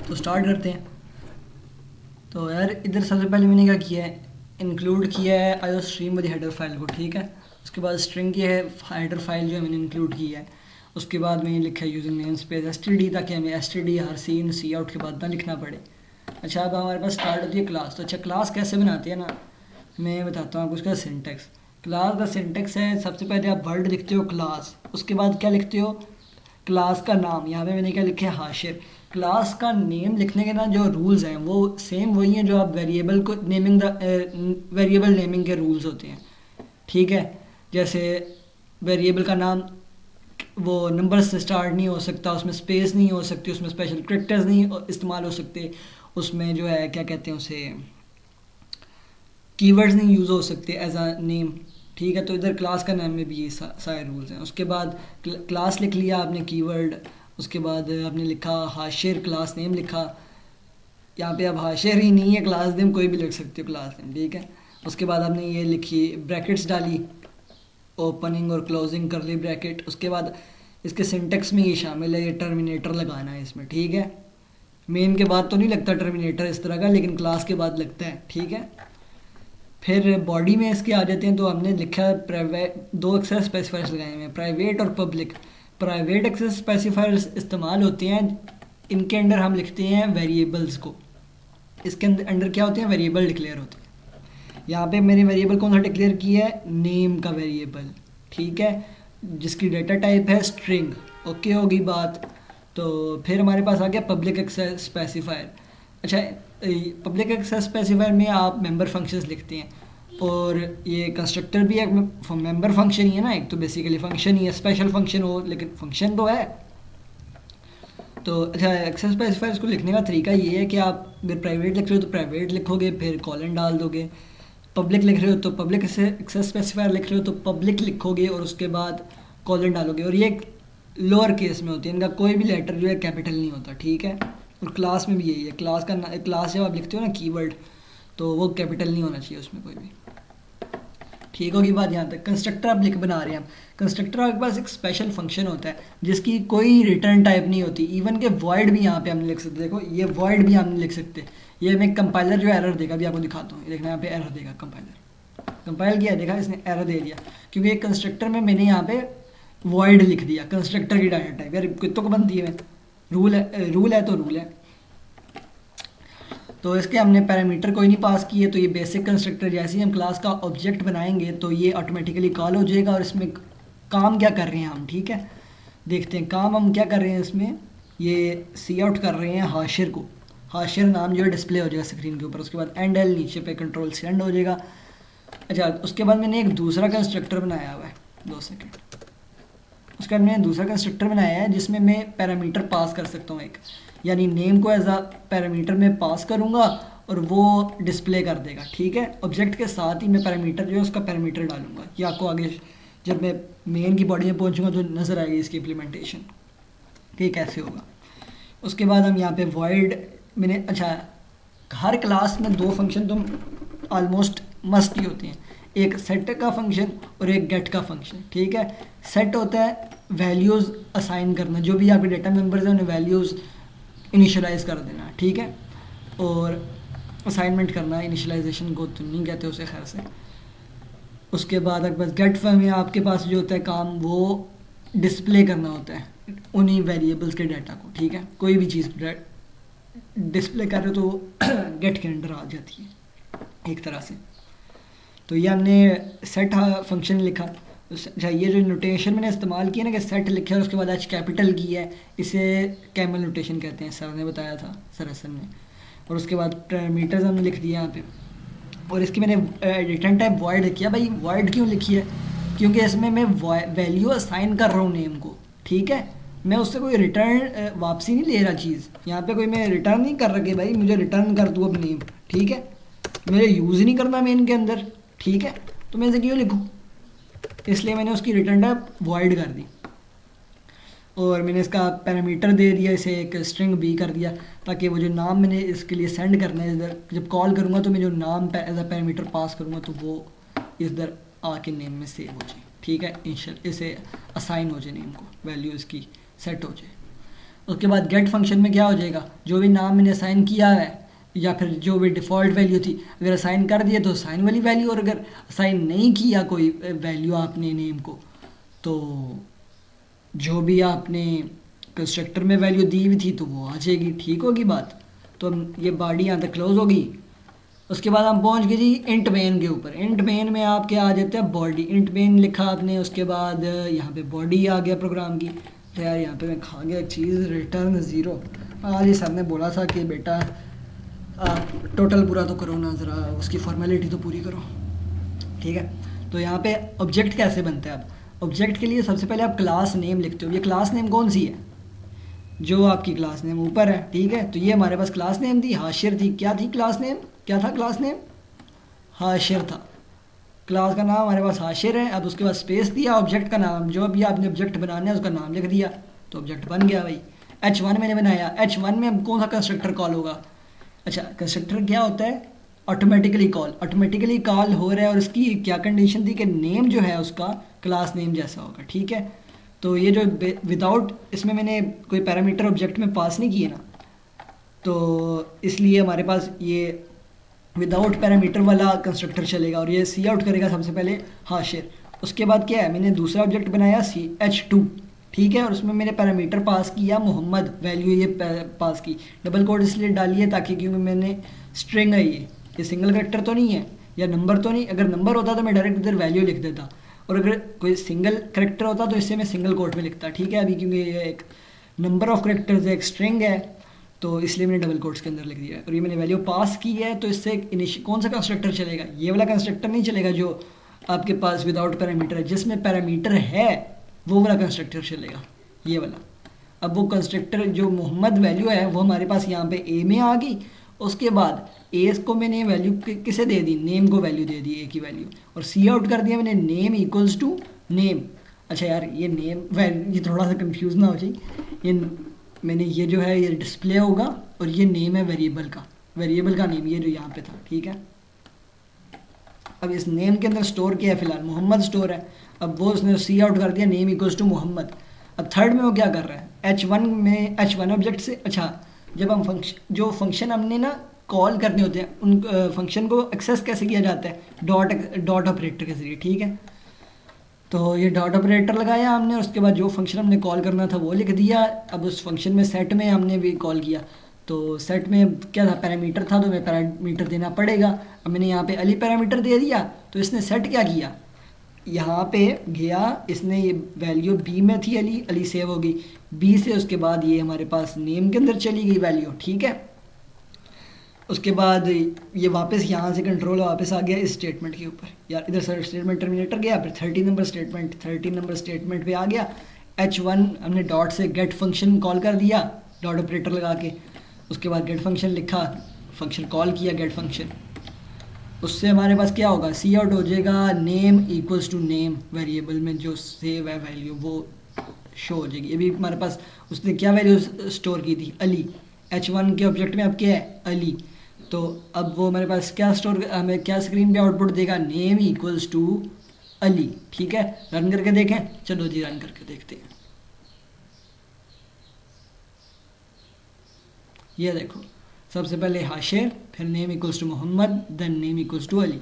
तो स्टार्ट करते हैं। तो यार इधर सबसे पहले मैंने क्या किया है, इंक्लूड किया है आयो स्ट्रीम वाली हेडर फाइल को, ठीक है। उसके बाद स्ट्रिंग की है हेडर फाइल जो है मैंने इंक्लूड की है। उसके बाद मैंने लिखा है यूजिंग नेम स्पेस एसटीडी, ताकि हमें एसटीडी हर सीन सी आउट के बाद ना लिखना पड़े। अच्छा, अब हमारे पास स्टार्ट होती है क्लास। तो अच्छा, क्लास कैसे बनाते हैं ना, मैं बताता हूँ आपको उसका सिंटेक्स। क्लास का सिंटेक्स है, सबसे पहले आप वर्ड लिखते हो क्लास, उसके बाद क्या लिखते हो, क्लास का नाम। यहाँ पे मैंने क्या लिखा है, हाशिर। क्लास का नेम लिखने के ना जो रूल्स हैं वो सेम वही हैं जो आप वेरिएबल को नेमिंग वेरिएबल नेमिंग के रूल्स होते हैं, ठीक है। जैसे वेरिएबल का नाम वो नंबर से स्टार्ट नहीं हो सकता, उसमें स्पेस नहीं हो सकती, उसमें स्पेशल करेक्टर्स नहीं इस्तेमाल हो सकते, उसमें जो है क्या कहते हैं उसे, कीवर्ड्स नहीं यूज़ हो सकते एज अ नेम, ठीक है। तो इधर क्लास का नाम में भी ये सारे रूल्स हैं। उसके बाद क्लास लिख लिया आपने कीवर्ड, उसके बाद आपने लिखा हाशिर, क्लास नेम लिखा। यहाँ पे अब हाशिर ही नहीं है, क्लास नेम कोई भी लिख सकते हो, क्लास नेम, ठीक है। उसके बाद आपने ये लिखी ब्रैकेट्स डाली, ओपनिंग और क्लोजिंग कर ली ब्रैकेट। उसके बाद इसके सिंटेक्स में ये शामिल है, ये टर्मिनेटर लगाना है इसमें, ठीक है। मेन के बाद तो नहीं लगता टर्मिनेटर इस तरह का, लेकिन क्लास के बाद लगता है, ठीक है। फिर बॉडी में इसके आ जाते हैं। तो हमने लिखा प्राइवेट, दो एक्सेस स्पेसिफायर्स लगाए हुए हैं, प्राइवेट और पब्लिक। प्राइवेट एक्सेस स्पेसिफायर्स इस्तेमाल होते हैं, इनके अंडर हम लिखते हैं वेरिएबल्स को। इसके अंदर क्या होते हैं, वेरिएबल डिक्लेयर होते हैं। यहाँ पे मैंने वेरिएबल कौन सा डिक्लेयर किया है, नेम का वेरिएबल, ठीक है, जिसकी डेटा टाइप है स्ट्रिंग। ओके होगी बात। तो फिर हमारे पास आ गया पब्लिक एक्सेस स्पेसिफायर। अच्छा, पब्लिक एक्सेस स्पेसिफायर में आप मेंबर फंक्शंस लिखते हैं, और ये कंस्ट्रक्टर भी एक मेंबर फंक्शन ही है ना, एक तो बेसिकली फंक्शन ही है, स्पेशल फंक्शन हो लेकिन फंक्शन तो है। तो अच्छा, एक्सेस स्पेसिफायर्स को लिखने का तरीका ये है कि आप अगर प्राइवेट लिख रहे हो तो प्राइवेट लिखोगे, फिर कॉलन डाल दोगे। पब्लिक लिख रहे हो तो पब्लिक एक्सेस स्पेसिफायर लिख रहे हो तो पब्लिक लिखोगे, और उसके बाद कॉलन डालोगे। और ये लोअर केस में होती है, इनका कोई भी लेटर जो है कैपिटल नहीं होता, ठीक है। और क्लास में भी यही है, क्लास जब आप लिखते हो ना कीवर्ड, तो वो कैपिटल नहीं होना चाहिए उसमें कोई भी, ठीक होगी बात। यहाँ तक कंस्ट्रक्टर आप लिख बना रहे हैं हम। कंस्ट्रक्टर आपके पास एक स्पेशल फंक्शन होता है जिसकी कोई रिटर्न टाइप नहीं होती, इवन के वॉइड भी यहाँ पे हम लिख सकते। देखो ये वॉइड भी हम लिख सकते, ये हमें कंपाइलर जो एरर देगा, भी आपको दिखाता हूँ, ये देखना यहाँ पे एरर देगा, कंपाइल किया, देखा इसने एरर दे दिया, क्योंकि एक कंस्ट्रक्टर में मैंने यहाँ पे वॉइड लिख दिया, कंस्ट्रक्टर की डाटा टाइप। यार कितों को बनती है, रूल है तो रूल है। तो इसके हमने पैरामीटर कोई नहीं पास किए, तो ये बेसिक कंस्ट्रक्टर जैसे ही हम क्लास का ऑब्जेक्ट बनाएंगे तो ये ऑटोमेटिकली कॉल हो जाएगा। और इसमें काम क्या कर रहे हैं हम, ठीक है, देखते हैं काम हम क्या कर रहे हैं इसमें। ये सी आउट कर रहे हैं हाशिर को, हाशिर नाम जो है डिस्प्ले हो जाएगा स्क्रीन के ऊपर। उसके बाद एंड एल नीचे पे कंट्रोल सेंड हो जाएगा। अच्छा, उसके बाद मैंने एक दूसरा कंस्ट्रक्टर बनाया हुआ है, 2 सेकेंड। उसका मैंने दूसरा कंस्ट्रक्टर बनाया है जिसमें मैं पैरामीटर पास कर सकता हूँ एक, यानी नेम को एज अ पैरामीटर में पास करूँगा और वो डिस्प्ले कर देगा, ठीक है। ऑब्जेक्ट के साथ ही मैं पैरामीटर जो है उसका पैरामीटर डालूंगा, ये आपको आगे जब मैं मेन की बॉडी में पहुँचूँगा तो नज़र आएगी इसकी इम्प्लीमेंटेशन, ठीक, कैसे होगा। उसके बाद हम यहाँ पे वॉइड मैंने, अच्छा, हर क्लास में 2 फंक्शन तो ऑलमोस्ट मस्ट ही होते हैं, एक सेट का फंक्शन और एक गेट का फंक्शन, ठीक है। सेट होता है वैल्यूज़ असाइन करना, जो भी आपके डेटा मेंबर्स हैं उन्हें वैल्यूज़ इनिशियलाइज कर देना, ठीक है। और असाइनमेंट करना, इनिशियलाइजेशन को तो नहीं कहते उसे, खैर से। उसके बाद आपके पास गेट में आपके पास जो होता है काम, वो डिस्प्ले करना होता है उन्हीं वेरिएबल्स के डाटा को, ठीक है। कोई भी चीज़ डिस्प्ले कर रहे हो तो गेट के अंडर आ जाती है एक तरह से। तो ये हमने सेट फंक्शन लिखा। अच्छा, ये जो नोटेशन मैंने इस्तेमाल किया ना कि सेट लिखा है उसके बाद एच कैपिटल की है, इसे कैमल नोटेशन कहते हैं, सर ने बताया था, सर हसन ने। और उसके बाद पैरामीटर्स हमने लिख दिया यहाँ पे, और इसकी मैंने रिटर्न टाइप वॉइड लिखी है। भाई वॉइड क्यों लिखी है, क्योंकि इसमें मैं वैल्यू असाइन कर रहा हूँ नेम को, ठीक है। मैं उससे कोई रिटर्न वापसी नहीं ले रहा चीज़, यहाँ पे कोई मैं रिटर्न नहीं कर रहा कि भाई मुझे रिटर्न कर दूँ अब नेम, ठीक है। मेरे यूज़ ही नहीं करना मेन के अंदर, ठीक है। तो मैं इसे क्यों लिखूँ, इसलिए मैंने उसकी रिटर्न टाइप वॉइड कर दी। और मैंने इसका पैरामीटर दे दिया, इसे एक स्ट्रिंग बी कर दिया, ताकि वो जो नाम मैंने इसके लिए सेंड करना है इधर, जब कॉल करूँगा तो मैं जो नाम एज अ पैरामीटर पास करूँगा तो वो इधर आके नेम में सेव हो जाए, ठीक है। इसे असाइन हो जाए नेम को, वैल्यू इसकी सेट हो जाए। उसके बाद गेट फंक्शन में क्या हो जाएगा, जो भी नाम मैंने असाइन किया है या फिर जो भी डिफ़ॉल्ट वैल्यू थी, अगर असाइन कर दिए तो असाइन वाली वैल्यू, और अगर असाइन नहीं किया कोई वैल्यू आपने नेम को, तो जो भी आपने कंस्ट्रक्टर में वैल्यू दी हुई थी तो वो आ जाएगी। ठीक होगी बात। तो हम ये बॉडी यहाँ तक क्लोज होगी। उसके बाद हम पहुँच गए जी इंट मेन के ऊपर। इंट मेन में आप क्या आ जाते हैं, बॉडी। इंट मेन लिखा आपने, उसके बाद यहाँ पे बॉडी आ गया प्रोग्राम की। तो यार यहाँ पे मैं खा गया एक चीज़, रिटर्न ज़ीरो। आज ही सर ने बोला था कि बेटा आप टोटल पूरा तो करो ना, ज़रा उसकी फॉर्मेलिटी तो पूरी करो। ठीक है। तो यहाँ पे ऑब्जेक्ट कैसे बनता है। अब ऑब्जेक्ट के लिए सबसे पहले आप क्लास नेम लिखते हो। ये क्लास नेम कौन सी है, जो आपकी क्लास नेम ऊपर है। ठीक है। तो ये हमारे पास क्लास नेम थी, हाशिर थी। क्या थी क्लास नेम, क्या था क्लास नेम, हाशिर था। क्लास का नाम हमारे पास हाशिर है। अब उसके बाद स्पेस दिया, ऑब्जेक्ट का नाम, जो भी आपने ऑब्जेक्ट बनाना है उसका नाम लिख दिया, तो ऑब्जेक्ट बन गया भाई। H1 मैंने बनाया। H1 में अब कौन सा कंस्ट्रक्टर कॉल होगा। अच्छा, कंस्ट्रक्टर क्या होता है, ऑटोमेटिकली कॉल। ऑटोमेटिकली कॉल हो रहा है और उसकी क्या कंडीशन थी कि नेम जो है उसका क्लास नेम जैसा होगा। ठीक है। तो ये जो विदाउट, इसमें मैंने कोई पैरामीटर ऑब्जेक्ट में पास नहीं किए ना, तो इसलिए हमारे पास ये विदाउट पैरामीटर वाला कंस्ट्रक्टर चलेगा और ये सी आउट करेगा सबसे पहले हाशिर। उसके बाद क्या है, मैंने दूसरा ऑब्जेक्ट बनाया H2। ठीक है। और उसमें मैंने पैरामीटर पास किया मोहम्मद, वैल्यू ये पास की। डबल कोड इसलिए डाली है ताकि, क्योंकि मैंने स्ट्रिंग है ये सिंगल करेक्टर तो नहीं है या नंबर तो नहीं। अगर नंबर होता तो मैं डायरेक्ट इधर वैल्यू लिख देता, और अगर कोई सिंगल करेक्टर होता तो इससे मैं सिंगल कोट में लिखता। ठीक है। अभी क्योंकि ये एक नंबर ऑफ करेक्टर्स है, एक स्ट्रिंग है, तो इसलिए मैंने डबल कोट्स के अंदर लिख दिया है। और ये मैंने वैल्यू पास की है, तो इससे कौन सा कंस्ट्रक्टर चलेगा, ये वाला कंस्ट्रक्टर नहीं चलेगा जो आपके पास विदाउट पैरामीटर है। जिसमें पैरामीटर है वो वाला कंस्ट्रक्टर चलेगा, ये वाला। अब वो कंस्ट्रक्टर जो मोहम्मद वैल्यू है वो हमारे पास यहाँ पे ए में आ गई। उसके बाद ए को मैंने वैल्यू किसे दे दी, नेम को वैल्यू दे दी, ए की वैल्यू, और सी आउट कर दिया मैंने नेम इक्वल्स टू नेम। अच्छा यार, ये नेम वैल्यू, ये थोड़ा सा कंफ्यूज ना हो जाए, ये मैंने ये जो है ये डिस्प्ले होगा और ये नेम है वेरिएबल का, वेरिएबल का नेम ये जो यहाँ पे था। ठीक है। अब इस नेम के अंदर स्टोर किया है, फिलहाल मोहम्मद स्टोर है। अब वो उसने सी आउट कर दिया नेम इक्वल्स टू मोहम्मद। अब थर्ड में वो क्या कर रहा है, H1 में, H1 ऑब्जेक्ट से, अच्छा जब हम जो फंक्शन हमने ना कॉल करने होते हैं उन फंक्शन को एक्सेस कैसे किया जाता है, डॉट ऑपरेटर के जरिए। ठीक है। तो ये डॉट ऑपरेटर लगाया हमने, और उसके बाद जो फंक्शन हमने कॉल करना था वो लिख दिया। अब उस फंक्शन में सेट में हमने भी कॉल किया, तो सेट में क्या था, पैरामीटर था, तो मैं पैरामीटर देना पड़ेगा। अब मैंने यहाँ पे अली पैरामीटर दे दिया, तो इसने सेट क्या किया, यहाँ पे गया, इसने ये वैल्यू बी में थी, अली, अली सेव होगी बी से। उसके बाद ये हमारे पास नेम के अंदर चली गई वैल्यू। ठीक है। उसके बाद ये वापस यहाँ से कंट्रोल वापस आ गया इस स्टेटमेंट के ऊपर। यार इधर सर स्टेटमेंट टर्मिनेटर गया, फिर 13 नंबर स्टेटमेंट पे आ गया। H1 हमने डॉट से गेट फंक्शन कॉल कर दिया, डॉट ऑपरेटर लगा के। उसके बाद गेट फंक्शन लिखा, फंक्शन कॉल किया गेट फंक्शन। उससे हमारे पास क्या होगा, सी आउट हो जाएगा name equals to name, variable में जो सेव है वैल्यू वो शो हो जाएगी। अभी हमारे पास उसने क्या वैल्यू स्टोर की थी, अली। H1 के ऑब्जेक्ट में अब क्या है, अली। तो अब वो हमारे पास क्या स्टोर, हमें क्या स्क्रीन पे आउटपुट देगा, नेम इक्वल्स टू अली। ठीक है। रन करके देखें, चलो जी रन करके देखते हैं। ये देखो, सबसे पहले हाशिर, फिर name equals to Mohammad, then name equals to Ali.